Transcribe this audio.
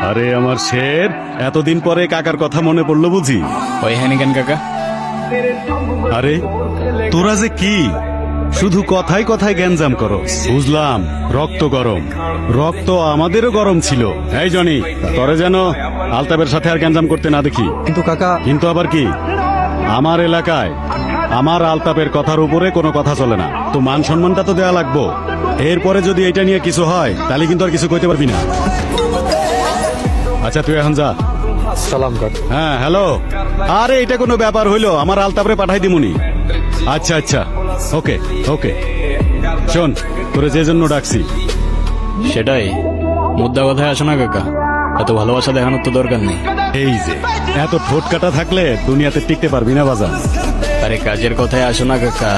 আরে আমার শের, এতদিন পরে কাকার কথা মনে পড়লো বুঝি? ওই হ্যানি কেন কাকা? আরে তোরা যে কি শুধু কথায় কথায় গ্যাঞ্জাম করো। বুঝলাম রক্ত গরম, রক্ত আমাদেরও গরম ছিল। এই জনি, তোরে যেন আলতাবের সাথে আর গ্যাঞ্জাম করতে না দেখি। কিন্তু কাকা, কিন্তু আবার কি, আমার এলাকায় আমার আলতাপের কথার উপরে কোনো কথা চলে না। তো মান সম্মানটা তো দেওয়া লাগবো। এরপরে যদি এটা নিয়ে কিছু হয় তাহলে কিন্তু আর কিছু কইতে পারবি না। আচ্ছা তুই এখন যা। সালাম কাকা। হ্যাঁ হ্যালো, আরে এটা কোনো ব্যাপার হইলো? আমার আলতাপরে পাঠাই দিমুনি। আচ্ছা আচ্ছা, ওকে ওকে। শোন, তোরে যে জন্য ডাকছি, সেটাই, মুদ্রা কথায় আসো না কাকা। এত ভালোবাসা দেখানোর তো দরকার নেই। এই যে এত ঠোঁট কাটা থাকলে দুনিয়াতে টিকতে পারবি না বাজান। আরে কাজের কথায় আসো না কাকা।